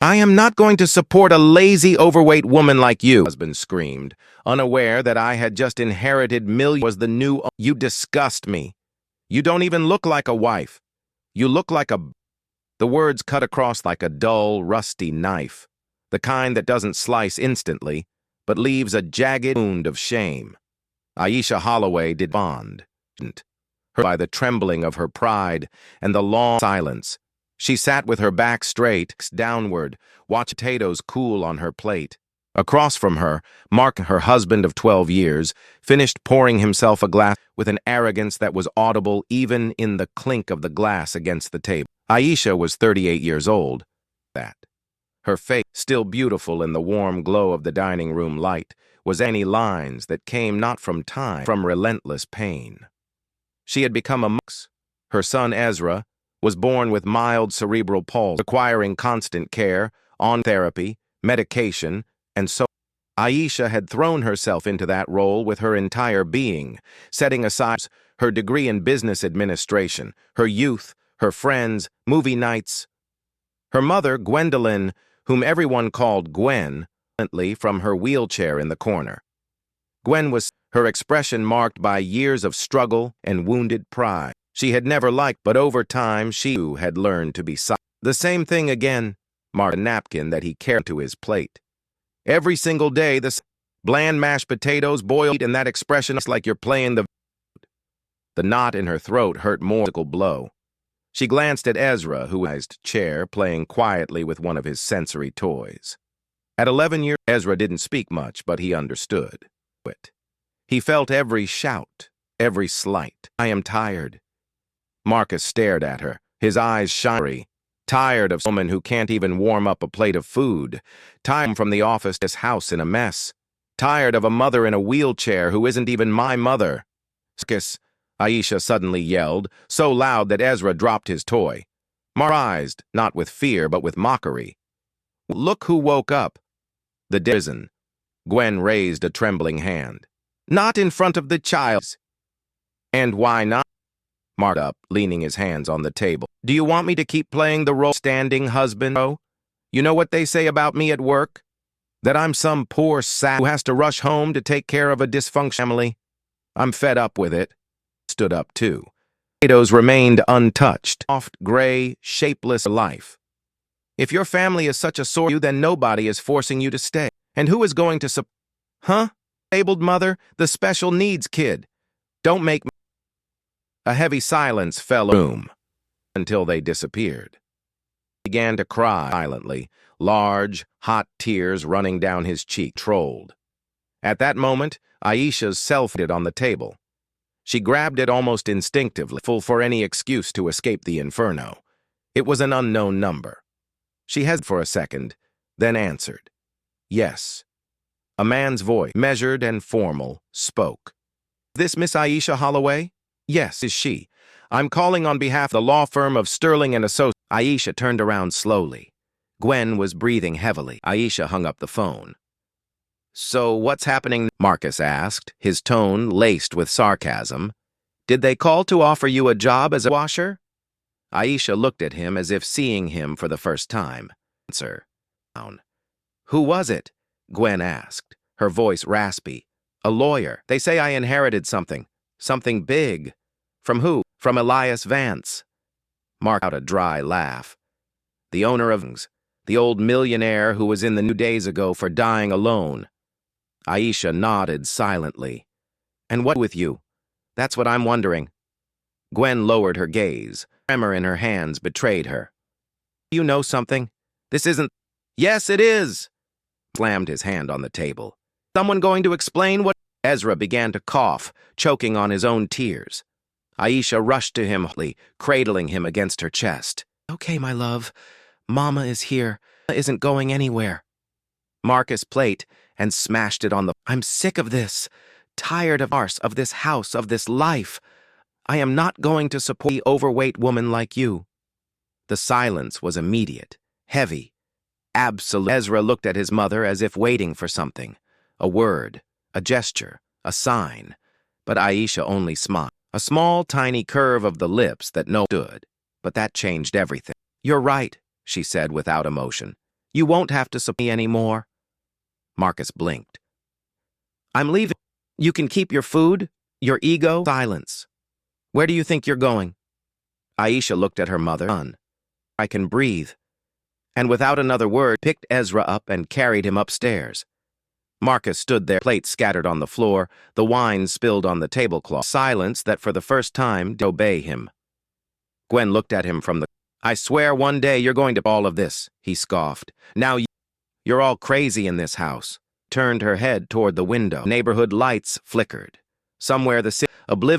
I am not going to support a lazy, overweight woman like you, husband screamed, unaware that I had just inherited millions. Was the new. You disgust me. You don't even look like a wife. You look like a. The words cut across like a dull, rusty knife, the kind that doesn't slice instantly, but leaves a jagged wound of shame. Aisha Holloway did bond, her by the trembling of her pride and the long silence. She sat with her back straight, downward, watching potatoes cool on her plate. Across from her, Mark, her husband of 12 years, finished pouring himself a glass with an arrogance that was audible even in the clink of the glass against the table. Aisha was 38 years old. Her face, still beautiful in the warm glow of the dining room light, was any lines that came not from time, from relentless pain. She had become a monk. Her son Ezra was born with mild cerebral palsy, requiring constant care, on therapy, medication, and so Aisha had thrown herself into that role with her entire being, setting aside her degree in business administration, her youth, her friends, movie nights. Her mother, Gwendolyn, whom everyone called Gwen, from her wheelchair in the corner. Gwen was her expression marked by years of struggle and wounded pride. She had never liked, but over time she too had learned to be silent. The same thing again, marked a napkin that he carried to his plate. Every single day, the bland mashed potatoes boiled, and that expression is like you're playing the knot in her throat hurt more than a blow. She glanced at Ezra, who was in his chair, playing quietly with one of his sensory toys. At 11 years, Ezra didn't speak much, but he understood it. He felt every shout, every slight. I am tired. Marcus stared at her, his eyes shiny. Tired of a woman who can't even warm up a plate of food. Tired from the office to this house in a mess. Tired of a mother in a wheelchair who isn't even my mother. Marcus, Aisha suddenly yelled, so loud that Ezra dropped his toy. Marcus, not with fear, but with mockery. Look who woke up. The prison. Gwen raised a trembling hand. Not in front of the child. And why not? Mark up, leaning his hands on the table. Do you want me to keep playing the role of standing husband? You know what they say about me at work? That I'm some poor sap who has to rush home to take care of a dysfunctional family. I'm fed up with it. Stood up too. Potatoes remained untouched. Soft, gray, shapeless life. If your family is such a sore you, then nobody is forcing you to stay. And who is going to support? Huh? Disabled mother? The special needs kid. Don't make me. A heavy silence fell in the room until they disappeared. He began to cry silently, large, hot tears running down his cheek. Trolled. At that moment, Aisha's self hit on the table. She grabbed it almost instinctively, full for any excuse to escape the inferno. It was an unknown number. She hesitated for a second, then answered. Yes. A man's voice, measured and formal, spoke. This Miss Aisha Holloway? Yes, is she. I'm calling on behalf of the law firm of Sterling and Associates. Aisha turned around slowly. Gwen was breathing heavily. Aisha hung up the phone. So what's happening? Marcus asked, his tone laced with sarcasm. Did they call to offer you a job as a washer? Aisha looked at him as if seeing him for the first time. Answer. Who was it? Gwen asked, her voice raspy. A lawyer. They say I inherited something. Something big. From who? From Elias Vance. Mark out a dry laugh. The owner of the old millionaire who was in the news days ago for dying alone. Aisha nodded silently. And what with you? That's what I'm wondering. Gwen lowered her gaze. Tremor in her hands betrayed her. You know something? This isn't... Yes, it is! Slammed his hand on the table. Someone going to explain what... Ezra began to cough, choking on his own tears. Aisha rushed to him, cradling him against her chest. Okay, my love. Mama is here. Isn't going anywhere. Marcus plate and smashed it on the... I'm sick of this. Tired of farce, of this house, of this life. I am not going to support an overweight woman like you. The silence was immediate, heavy, absolute. Ezra looked at his mother as if waiting for something. A word, a gesture, a sign. But Aisha only smiled. A small, tiny curve of the lips that no stood. But that changed everything. You're right, she said without emotion. You won't have to support me anymore. Marcus blinked. I'm leaving. You can keep your food, your ego. Silence. Where do you think you're going? Aisha looked at her mother. I can breathe. And without another word, picked Ezra up and carried him upstairs. Marcus stood there, plates scattered on the floor, the wine spilled on the tablecloth. Silence that for the first time did obey him. Gwen looked at him from the... I swear one day you're going to all of this, he scoffed. Now you're all crazy in this house. Turned her head toward the window. Neighborhood lights flickered. Somewhere the city, oblivious